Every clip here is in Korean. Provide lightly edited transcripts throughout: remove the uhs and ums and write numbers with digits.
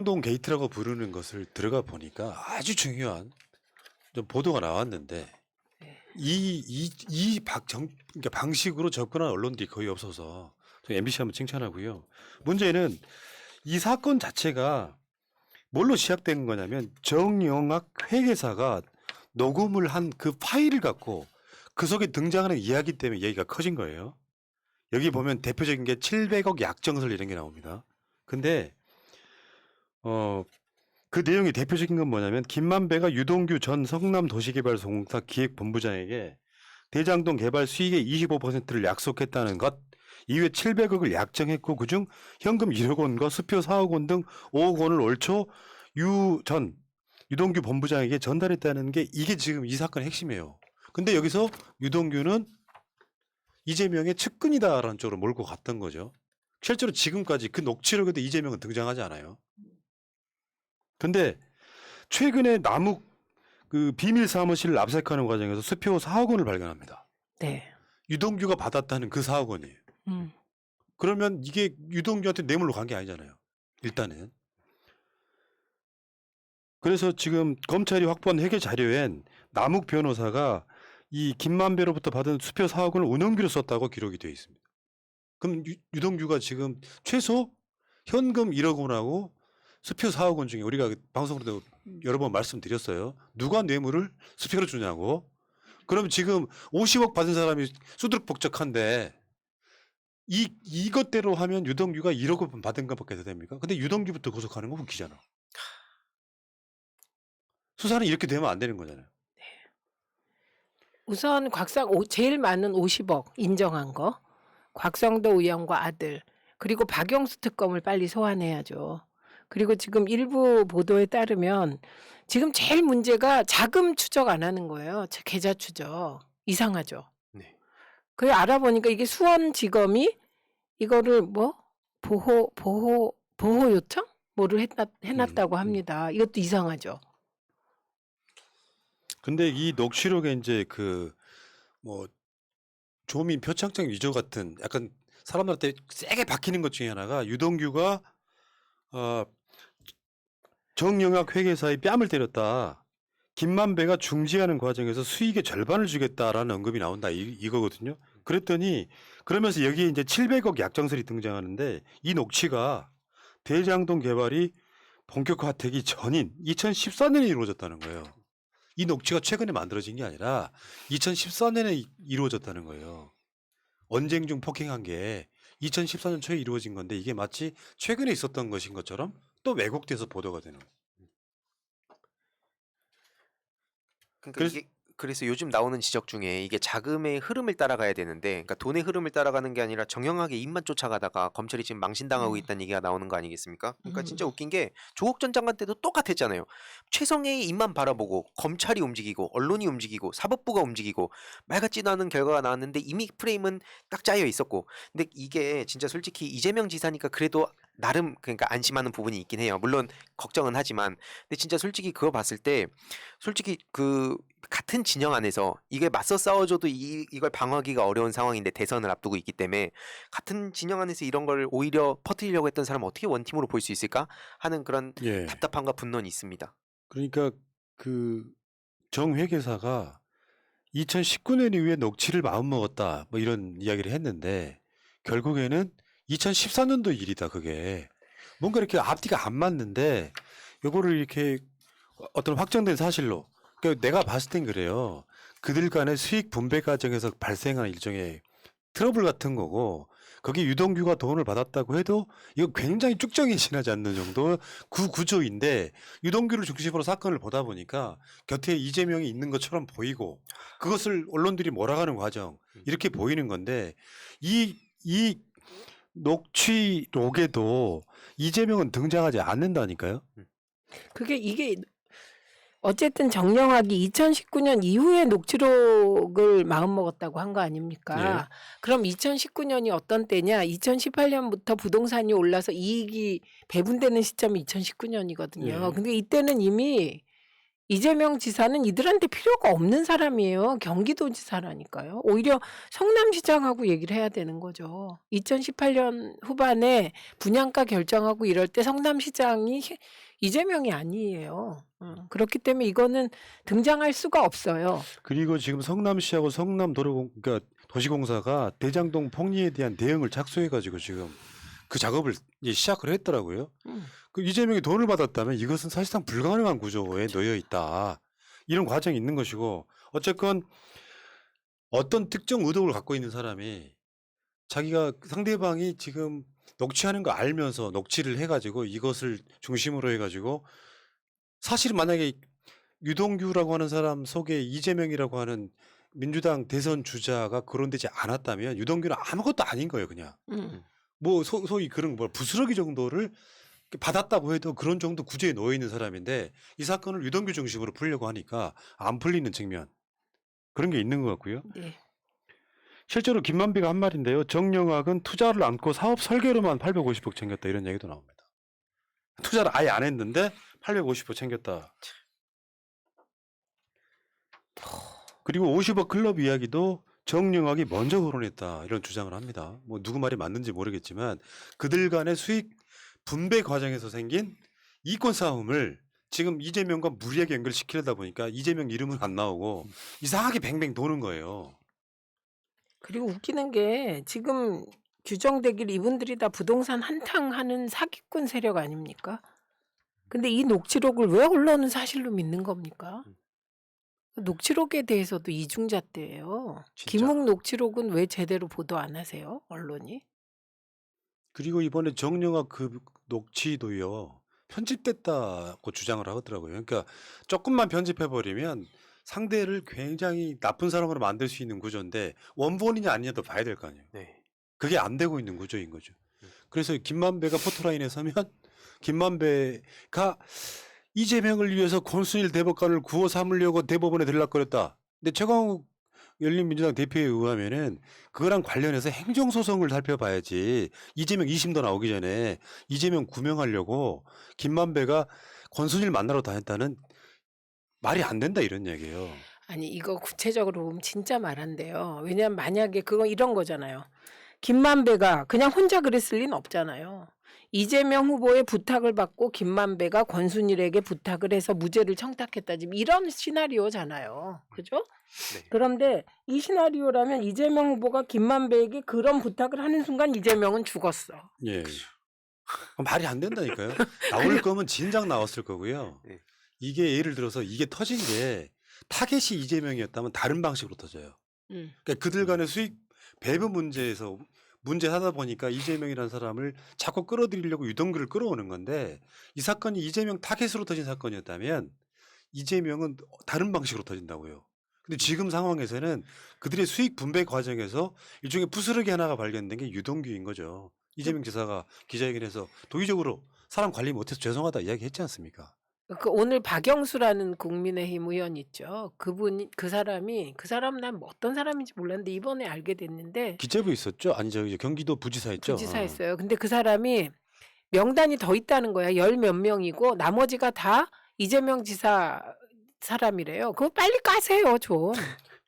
동 게이트라고 부르는 것을 들어가 보니까 아주 중요한 좀 보도가 나왔는데 네. 그러니까 방식으로 접근한 언론들이 거의 없어서 저 MBC 한번 칭찬하고요. 문제는 이 사건 자체가 뭘로 시작된 거냐면 정영학 회계사가 녹음을 한 그 파일을 갖고 그 속에 등장하는 이야기 때문에 얘기가 커진 거예요. 여기 보면 대표적인 게 700억 약정설 이런 게 나옵니다. 근데 그 내용이 대표적인 건 뭐냐면 김만배가 유동규 전 성남도시개발공사 기획본부장에게 대장동 개발 수익의 25%를 약속했다는 것 이후에 700억을 약정했고 그중 현금 1억 원과 수표 4억 원 등 5억 원을 올 초 유동규 본부장에게 전달했다는 게 이게 지금 이 사건의 핵심이에요. 근데 여기서 유동규는 이재명의 측근이다라는 쪽으로 몰고 갔던 거죠. 실제로 지금까지 그 녹취록에도 이재명은 등장하지 않아요. 근데 최근에 남욱 그 비밀 사무실을 압색하는 과정에서 수표 4억 원을 발견합니다. 네. 유동규가 받았다는 그 4억 원이에요. 음. 그러면 이게 유동규한테 뇌물로 간 게 아니잖아요. 일단은. 그래서 지금 검찰이 확보한 회계 자료엔 남욱 변호사가 이 김만배로부터 받은 수표 4억 원을 운영비로 썼다고 기록이 되어 있습니다. 그럼 유동규가 지금 최소 현금 1억 원하고 수표 4억 원 중에 우리가 방송으로도 여러 번 말씀드렸어요. 누가 뇌물을 수표로 주냐고. 그럼 지금 50억 받은 사람이 수두룩복적한데 이것대로 하면 유동규가 1억 원 받은 것밖에 됩니까? 근데 유동규부터 구속하는 건 웃기잖아. 수사는 이렇게 되면 안 되는 거잖아요. 우선 제일 많은 50억 인정한 거. 곽상도 의원과 아들. 그리고 박영수 특검을 빨리 소환해야죠. 그리고 지금 일부 보도에 따르면 지금 제일 문제가 자금 추적 안 하는 거예요. 계좌 추적. 이상하죠. 네. 그래 알아보니까 이게 수원지검이 이거를 보호 요청? 뭐를 해놨다고 합니다. 이것도 이상하죠. 근데 이 녹취록에 이제 그 뭐 조민 표창장 위조 같은 약간 사람들한테 세게 박히는 것 중에 하나가 유동규가 정영학 회계사의 뺨을 때렸다. 김만배가 중지하는 과정에서 수익의 절반을 주겠다라는 언급이 나온다 이거거든요. 그랬더니 그러면서 여기에 이제 700억 약정설이 등장하는데 이 녹취가 대장동 개발이 본격화되기 전인 2014년에 이루어졌다는 거예요. 이 녹취가 최근에 만들어진 게 아니라 2014년에 이루어졌다는 거예요. 언쟁 중 폭행한 게 2014년 초에 이루어진 건데 이게 마치 최근에 있었던 것인 것처럼 또 왜곡돼서 보도가 되는 거예요. 그러니까 그래서 요즘 나오는 지적 중에 이게 자금의 흐름을 따라가야 되는데, 그러니까 돈의 흐름을 따라가는 게 아니라 정형하게 입만 쫓아가다가 검찰이 지금 망신당하고 있다는 얘기가 나오는 거 아니겠습니까? 그러니까 진짜 웃긴 게 조국 전 장관 때도 똑같았잖아요. 최성해의 입만 바라보고 검찰이 움직이고 언론이 움직이고 사법부가 움직이고 말 같지도 않은 결과가 나왔는데 이미 프레임은 딱 짜여 있었고, 근데 이게 진짜 솔직히 이재명 지사니까 그래도 나름 그러니까 안심하는 부분이 있긴 해요. 물론 걱정은 하지만, 근데 진짜 솔직히 그거 봤을 때 솔직히 그 같은 진영 안에서 이게 맞서 싸워줘도 이걸 방어하기가 어려운 상황인데 대선을 앞두고 있기 때문에 같은 진영 안에서 이런 걸 오히려 퍼뜨리려고 했던 사람을 어떻게 원팀으로 볼 수 있을까 하는 그런 예. 답답함과 분노는 있습니다. 그러니까 그 정 회계사가 2019년 이후에 녹취를 마음먹었다 뭐 이런 이야기를 했는데 결국에는 2014년도 일이다 그게. 뭔가 이렇게 앞뒤가 안 맞는데 요거를 이렇게 어떤 확정된 사실로 그러니까 내가 봤을 땐 그래요. 그들 간의 수익 분배 과정에서 발생한 일종의 트러블 같은 거고 거기 유동규가 돈을 받았다고 해도 이거 굉장히 쭉정이 지나지 않는 정도 구조인데 유동규를 중심으로 사건을 보다 보니까 곁에 이재명이 있는 것처럼 보이고 그것을 언론들이 몰아가는 과정 이렇게 보이는 건데 이 녹취록에도 이재명은 등장하지 않는다니까요. 이게 어쨌든 정영학이 2019년 이후에 녹취록을 마음먹었다고 한 거 아닙니까? 그럼 2019년이 어떤 때냐? 2018년부터 부동산이 올라서 이익이 배분되는 시점이 2019년이거든요. 예. 근데 이때는 이미 이재명 지사는 이들한테 필요가 없는 사람이에요. 경기도지사라니까요. 오히려 성남시장하고 얘기를 해야 되는 거죠. 2018년 후반에 분양가 결정하고 이럴 때 성남시장이 이재명이 아니에요. 그렇기 때문에 이거는 등장할 수가 없어요. 그리고 지금 성남시하고 그러니까 도시공사가 대장동 폭리에 대한 대응을 착수해가지고 지금 그 작업을 이제 시작을 했더라고요. 음. 그 이재명이 돈을 받았다면 이것은 사실상 불가능한 구조에 놓여 있다. 이런 과정이 있는 것이고 어쨌건 어떤 특정 의도를 갖고 있는 사람이 자기가 상대방이 지금 녹취하는 거 알면서 녹취를 해가지고 이것을 중심으로 해가지고 사실 만약에 유동규라고 하는 사람 속에 이재명이라고 하는 민주당 대선 주자가 거론되지 않았다면 유동규는 아무것도 아닌 거예요, 그냥. 음. 뭐 소위 그런 뭐 부스러기 정도를 받았다고 해도 그런 정도 구조에 놓여 있는 사람인데 이 사건을 유동규 중심으로 풀려고 하니까 안 풀리는 측면 그런 게 있는 것 같고요. 네. 실제로 김만배가 한 말인데요. 정영학은 투자를 안고 사업 설계로만 850억 챙겼다 이런 얘기도 나옵니다. 투자를 아예 안 했는데 850억 챙겼다. 그리고 50억 클럽 이야기도 정영학이 먼저 거론했다 이런 주장을 합니다. 뭐 누구 말이 맞는지 모르겠지만 그들 간의 수익 분배 과정에서 생긴 이권 싸움을 지금 이재명과 무리하게 연결시키려다 보니까 이재명 이름은 안 나오고 이상하게 뱅뱅 도는 거예요. 그리고 웃기는 게 지금 규정되길 이분들이 다 부동산 한탕하는 사기꾼 세력 아닙니까? 근데 이 녹취록을 왜 언론은 사실로 믿는 겁니까? 녹취록에 대해서도 이중잣대예요. 진짜. 김웅 녹취록은 왜 제대로 보도 안 하세요? 언론이? 그리고 이번에 정영학 그 녹취도요. 편집됐다고 주장을 하더라고요. 그러니까 조금만 편집해버리면 상대를 굉장히 나쁜 사람으로 만들 수 있는 구조인데 원본이냐 아니냐도 봐야 될 거 아니에요. 네. 그게 안 되고 있는 구조인 거죠. 그래서 김만배가 포토라인에 서면 김만배가 이재명을 위해서 권순일 대법관을 구워 삼으려고 대법원에 들락거렸다. 근데 최강욱 열린민주당 대표에 의하면은 그거랑 관련해서 행정소송을 살펴봐야지 이재명 2심도 나오기 전에 이재명 구명하려고 김만배가 권순일 만나러 다녔다는 말이 안 된다 이런 얘기예요. 아니 이거 구체적으로 보면 진짜 말한대요. 왜냐면 만약에 그거 이런 거잖아요. 김만배가 그냥 혼자 그랬을 리는 없잖아요. 이재명 후보의 부탁을 받고 김만배가 권순일에게 부탁을 해서 무죄를 청탁했다. 지금 이런 시나리오잖아요. 그죠? 네. 그런데 이 시나리오라면 이재명 후보가 김만배에게 그런 부탁을 하는 순간 이재명은 죽었어. 예. 말이 안 된다니까요. 나올 거면 진작 나왔을 거고요. 네. 이게 예를 들어서 이게 터진 게 타겟이 이재명이었다면 다른 방식으로 터져요. 그러니까 그들 간의 수익 배분 문제에서 문제하다 보니까 이재명이라는 사람을 자꾸 끌어들이려고 유동규를 끌어오는 건데 이 사건이 이재명 타겟으로 터진 사건이었다면 이재명은 다른 방식으로 터진다고요. 근데 지금 상황에서는 그들의 수익 분배 과정에서 일종의 부스러기 하나가 발견된 게 유동규인 거죠. 이재명 지사가 기자회견에서 도의적으로 사람 관리 못해서 죄송하다 이야기했지 않습니까? 그 오늘 박영수라는 국민의힘 의원 있죠. 그 사람 난 어떤 사람인지 몰랐는데 이번에 알게 됐는데 기재부 있었죠? 아니 저기 경기도 부지사 있죠? 부지사였어요. 근데 그 사람이 명단이 더 있다는 거야. 10 몇 명이고 나머지가 다 이재명 지사 사람이래요. 그거 빨리 까세요, 좀.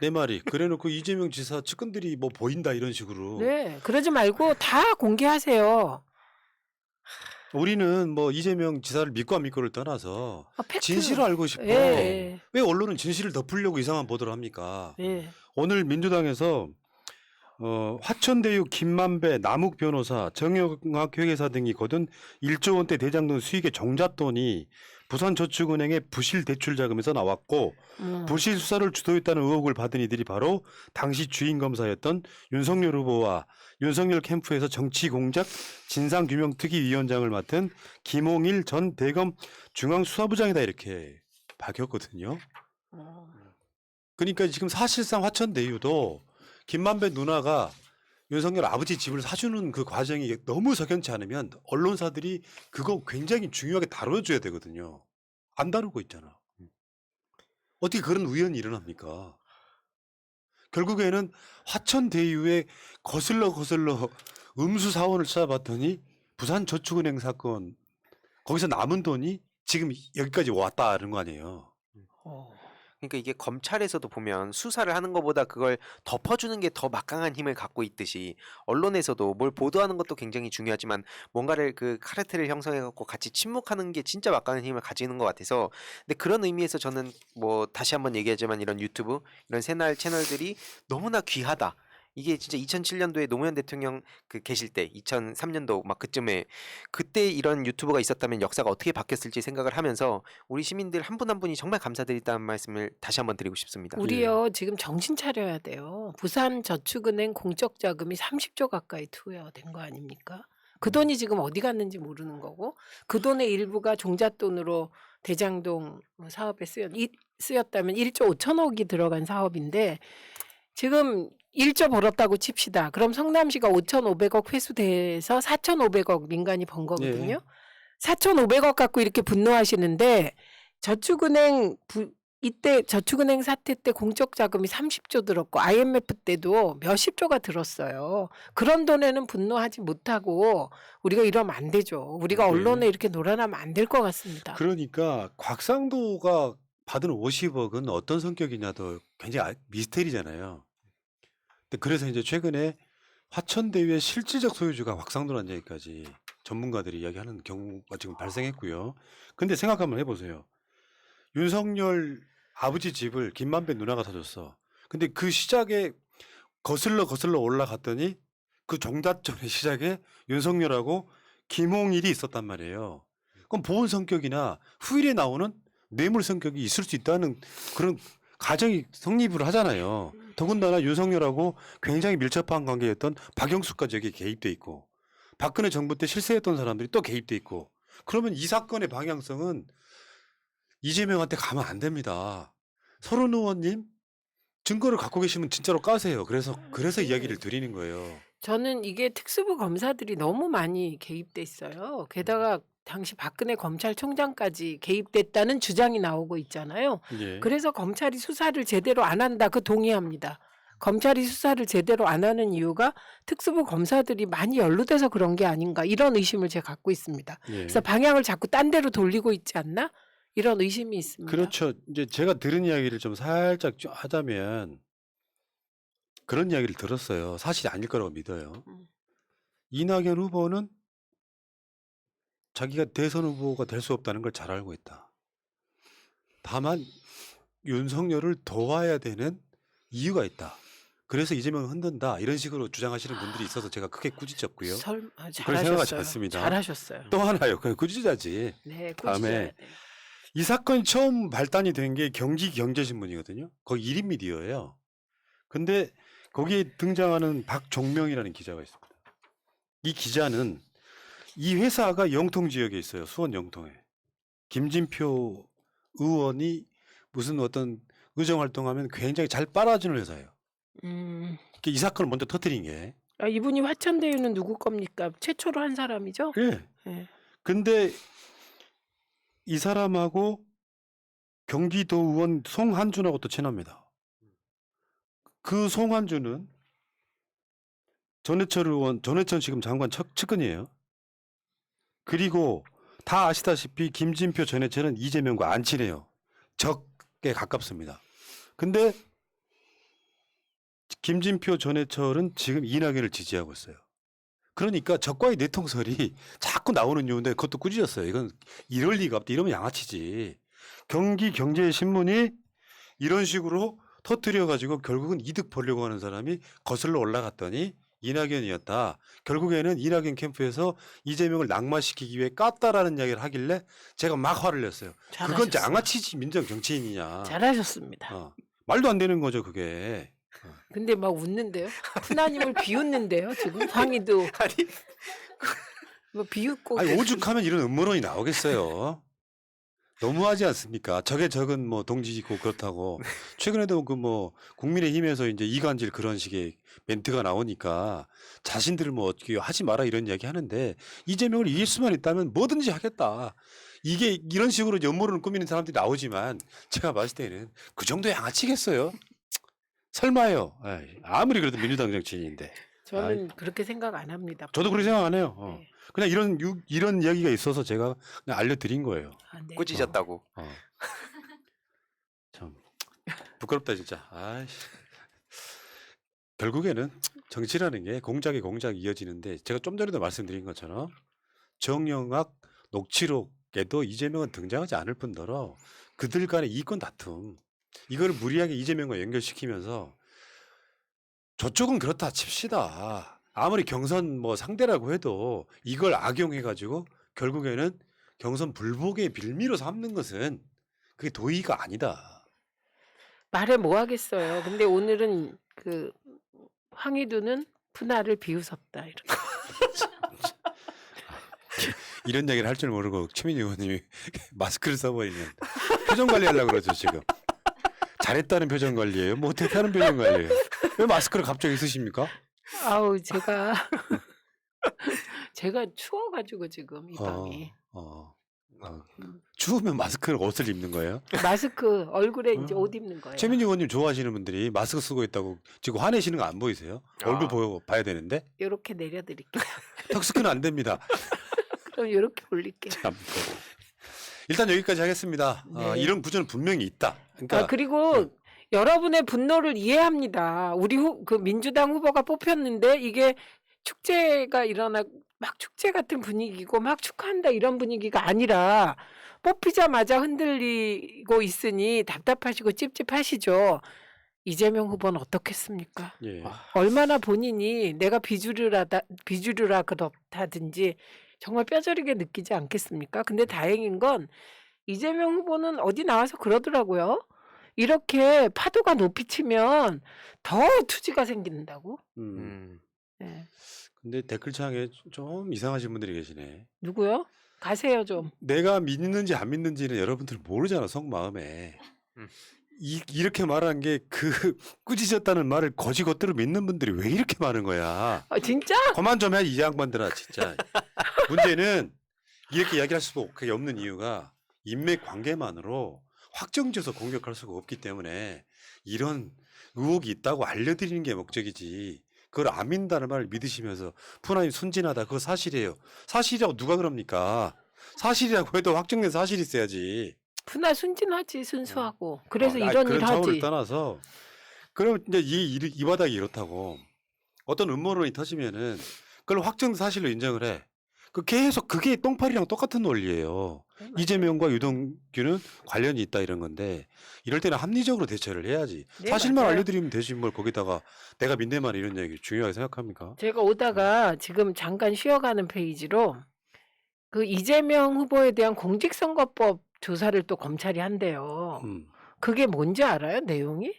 내 말이 그래놓고 이재명 지사 측근들이 뭐 보인다 이런 식으로 네, 그러지 말고 다 공개하세요. 우리는 뭐 이재명 지사를 믿고 안 믿고를 떠나서 팩트. 진실을 알고 싶어. 예, 왜 언론은 진실을 덮으려고 이상한 보도를 합니까? 예. 오늘 민주당에서 화천대유 김만배, 남욱 변호사, 정영학 회계사 등이 거둔 1조 원대 대장동 수익의 종잣돈이 부산저축은행의 부실 대출 자금에서 나왔고 부실 수사를 주도했다는 의혹을 받은 이들이 바로 당시 주인 검사였던 윤석열 후보와 윤석열 캠프에서 정치공작 진상규명특위위원장을 맡은 김홍일 전 대검 중앙수사부장이다 이렇게 밝혔거든요. 그러니까 지금 사실상 화천대유도 김만배 누나가 윤석열 아버지 집을 사주는 그 과정이 너무 석연치 않으면 언론사들이 그거 굉장히 중요하게 다뤄줘야 되거든요. 안 다루고 있잖아. 어떻게 그런 우연이 일어납니까? 결국에는 화천대유에 거슬러 음수 사원을 찾아봤더니 부산저축은행 사건 거기서 남은 돈이 지금 여기까지 왔다는 거 아니에요. 어. 그러니까 이게 검찰에서도 보면 수사를 하는 것보다 그걸 덮어주는 게 더 막강한 힘을 갖고 있듯이 언론에서도 뭘 보도하는 것도 굉장히 중요하지만 뭔가를 그 카르텔을 형성해 갖고 같이 침묵하는 게 진짜 막강한 힘을 가지는 것 같아서 근데 그런 의미에서 저는 뭐 다시 한번 얘기하지만 이런 유튜브 이런 새날 채널들이 너무나 귀하다. 이게 진짜 2007년도에 노무현 대통령 그 계실 때 2003년도 막 그쯤에 그때 이런 유튜브가 있었다면 역사가 어떻게 바뀌었을지 생각을 하면서 우리 시민들 한 분 한 분이 정말 감사드리다는 말씀을 다시 한번 드리고 싶습니다. 예. 우리요 지금 정신 차려야 돼요. 부산저축은행 공적 자금이 30조 가까이 투여된 거 아닙니까? 그 돈이 지금 어디 갔는지 모르는 거고 그 돈의 일부가 종잣돈으로 대장동 사업에 쓰였다면 1조 5천억이 들어간 사업인데 지금 1조 벌었다고 칩시다. 그럼 성남시가 5,500억 회수돼서 4,500억 민간이 번 예. 거거든요. 4,500억 갖고 이렇게 분노하시는데 저축은행 이때 저축은행 사태 때 공적 자금이 30조 들었고 IMF 때도 몇십 조가 들었어요. 그런 돈에는 분노하지 못하고 우리가 이러면 안 되죠. 우리가 네. 언론에 이렇게 놀아나면 안 될 것 같습니다. 그러니까 곽상도가 받은 50억은 어떤 성격이냐도 굉장히 미스테리잖아요. 근데 그래서 이제 최근에 화천대유의 실질적 소유주가 곽상도라는 얘기까지 전문가들이 이야기하는 경우가 지금 발생했고요. 근데 생각 한번 해보세요. 윤석열 아버지 집을 김만배 누나가 사줬어. 근데 그 시작에 거슬러 올라갔더니 그 종잣돈의 시작에 윤석열하고 김홍일이 있었단 말이에요. 그럼 보온 성격이나 후일에 나오는 뇌물 성격이 있을 수 있다는 그런 가정이 성립을 하잖아요. 더군다나 윤석열하고 굉장히 밀접한 관계였던 박영수까지 여기 개입돼 있고 박근혜 정부 때 실세했던 사람들이 또 개입돼 있고 그러면 이 사건의 방향성은 이재명한테 가면 안 됩니다. 서른 의원님 증거를 갖고 계시면 진짜로 까세요. 그래서 이야기를 드리는 거예요. 저는 이게 특수부 검사들이 너무 많이 개입돼 있어요. 게다가 당시 박근혜 검찰총장까지 개입됐다는 주장이 나오고 있잖아요. 예. 그래서 검찰이 수사를 제대로 안 한다. 그 동의합니다. 검찰이 수사를 제대로 안 하는 이유가 특수부 검사들이 많이 연루돼서 그런 게 아닌가 이런 의심을 제가 갖고 있습니다. 예. 그래서 방향을 자꾸 딴 데로 돌리고 있지 않나? 이런 의심이 있습니다. 그렇죠. 이제 제가 들은 이야기를 좀 살짝 하자면 그런 이야기를 들었어요. 사실이 아닐 거라고 믿어요. 이낙연 후보는 자기가 대선 후보가 될 수 없다는 걸 잘 알고 있다. 다만 윤석열을 도와야 되는 이유가 있다. 그래서 이재명을 흔든다. 이런 식으로 주장하시는 분들이 있어서 제가 크게 꾸짖었고요. 그걸 생각하지 잘하셨어요. 않습니다. 잘하셨어요. 또 하나요. 그냥 꾸짖어야지. 네, 다음에 꾸짖어야 돼요. 이 사건이 처음 발단이 된 게 경기경제신문이거든요. 거기 1인 미디어예요. 근데 거기에 등장하는 박종명이라는 기자가 있습니다. 이 기자는 이 회사가 영통 지역에 있어요. 수원 영통에. 김진표 의원이 무슨 어떤 의정 활동하면 굉장히 잘 빨아주는 회사예요. 이 사건을 먼저 터뜨린 게. 아, 이분이 화천대유는 누구 겁니까? 최초로 한 사람이죠? 예. 예. 근데 이 사람하고 경기도 의원 송한준하고 또 친합니다. 그 송한준은 전해철 의원, 전해철 지금 장관 측근이에요. 그리고 다 아시다시피 김진표 전해철은 이재명과 안 친해요. 적에 가깝습니다. 근데 김진표 전해철은 지금 이낙연을 지지하고 있어요. 그러니까 적과의 내통설이 자꾸 나오는 이유인데 그것도 꾸짖었어요. 이건 이럴 리가 없다. 이러면 양아치지. 경기경제신문이 이런 식으로 터뜨려가지고 결국은 이득 보려고 하는 사람이 거슬러 올라갔더니 이낙연이었다. 결국에는 이낙연 캠프에서 이재명을 낙마시키기 위해 깠다라는 이야기를 하길래 제가 막 화를 냈어요. 그건 잘하셨어요. 양아치지 민정 정치인이냐. 잘하셨습니다. 말도 안 되는 거죠 그게. 근데 막 웃는데요? 푸나님을 비웃는데요, 지금 황희도. 아니 뭐 비웃고. 아니 오죽하면 이런 음모론이 나오겠어요. 너무하지 않습니까? 적은 뭐 동지고 그렇다고. 최근에도 그 뭐 국민의힘에서 이제 이간질 그런 식의 멘트가 나오니까 자신들을 뭐 어떻게 하지 마라 이런 이야기 하는데 이재명을 이길 수만 있다면 뭐든지 하겠다. 이게 이런 식으로 음모론을 꾸미는 사람들이 나오지만 제가 봤을 때는 그 정도 양아치겠어요? 설마요. 에이, 아무리 그래도 민주당 정치인인데. 저는 그렇게 생각 안 합니다. 저도 그렇게 생각 안 해요. 네. 그냥 이런 이야기가 있어서 제가 그냥 알려드린 거예요. 아, 네. 꾸짖었다고. 참 부끄럽다 진짜. 아이씨. 결국에는 정치라는 게 공작이 이어지는데 제가 좀 전에도 말씀드린 것처럼 정영학 녹취록에도 이재명은 등장하지 않을 뿐더러 그들 간의 이권 다툼 이거를 무리하게 이재명과 연결시키면서 저쪽은 그렇다 칩시다. 아무리 경선 뭐 상대라고 해도 이걸 악용해가지고 결국에는 경선 불복의 빌미로 삼는 것은 그게 도의가 아니다. 말해 뭐 하겠어요. 근데 오늘은 그 황희두는 분할을 비웃었다. 이렇게. 이런 얘기를 할 줄 모르고 최민희 의원님이 마스크를 써버리면 표정 관리하려고 그러죠 지금. 잘했다는 표정 관리예요? 못했다는 표정 관리예요? 왜 마스크를 갑자기 쓰십니까? 아우 제가 추워가지고 지금 이 방이 추우면 마스크를 옷을 입는 거예요? 마스크 얼굴에 이제 옷 입는 거예요. 최민희 의원님 좋아하시는 분들이 마스크 쓰고 있다고 지금 화내시는 거 안 보이세요? 얼굴 봐야 되는데 이렇게 내려드릴게요. 턱스크는 안 됩니다. 그럼 이렇게 올릴게요. 참. 일단 여기까지 하겠습니다. 네. 이런 구조는 분명히 있다. 그러니까 그리고 여러분의 분노를 이해합니다. 우리 그 민주당 후보가 뽑혔는데 이게 축제가 일어나 막 축제 같은 분위기고 막 축하한다 이런 분위기가 아니라 뽑히자마자 흔들리고 있으니 답답하시고 찝찝하시죠. 이재명 후보는 어떻겠습니까? 예. 얼마나 본인이 내가 비주류라 그렇다든지 정말 뼈저리게 느끼지 않겠습니까? 근데 다행인 건 이재명 후보는 어디 나와서 그러더라고요. 이렇게 파도가 높이 치면 더 투지가 생긴다고. 네. 근데 댓글창에 좀 이상하신 분들이 계시네. 누구요? 가세요 좀. 내가 믿는지 안 믿는지는 여러분들 모르잖아 속마음에. 이렇게 말하는 게 그 꾸짖었다는 말을 거지것대로 믿는 분들이 왜 이렇게 많은 거야. 진짜? 그만 좀 해 이 양반들아 진짜. 문제는 이렇게 이야기할 수밖에 없는 이유가 인맥 관계만으로 확정지어서 공격할 수가 없기 때문에 이런 의혹이 있다고 알려드리는 게 목적이지. 그걸 안 믿는다는 말을 믿으시면서 푸나님 순진하다 그거 사실이에요. 사실이라고 누가 그럽니까? 사실이라고 해도 확정된 사실이 있어야지. 푸나 순진하지 순수하고. 그래서 이런 그런 일 차원을 하지. 떠나서 그럼 이제 이 바닥이 이렇다고 어떤 음모론이 터지면은 그걸 확정 사실로 인정을 해. 그 계속 그게 똥파리랑 똑같은 논리예요. 이재명과 유동규는 관련이 있다 이런 건데 이럴 때는 합리적으로 대처를 해야지. 네, 사실만 맞아요. 알려드리면 되지 뭘 거기다가 내가 믿네만 이런 얘기 중요하게 생각합니까? 제가 오다가 지금 잠깐 쉬어가는 페이지로 그 이재명 후보에 대한 공직선거법 조사를 또 검찰이 한대요. 그게 뭔지 알아요? 내용이?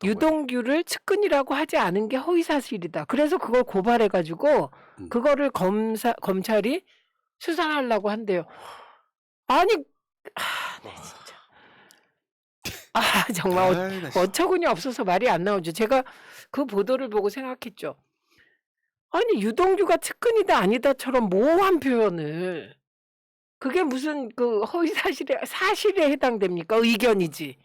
유동규를 측근이라고 하지 않은 게 허위사실이다. 그래서 그걸 고발해가지고 그거를 검찰이 수사하려고 한대요. 아니, 네, 진짜. 정말 어처구니 없어서 말이 안 나오죠. 제가 그 보도를 보고 생각했죠. 아니 유동규가 측근이다 아니다처럼 모호한 표현을 그게 무슨 그 사실에 해당됩니까? 의견이지.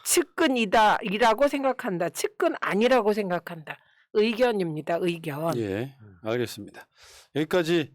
측근이다이라고 생각한다. 측근 아니라고 생각한다. 의견입니다. 의견. 예, 알겠습니다. 여기까지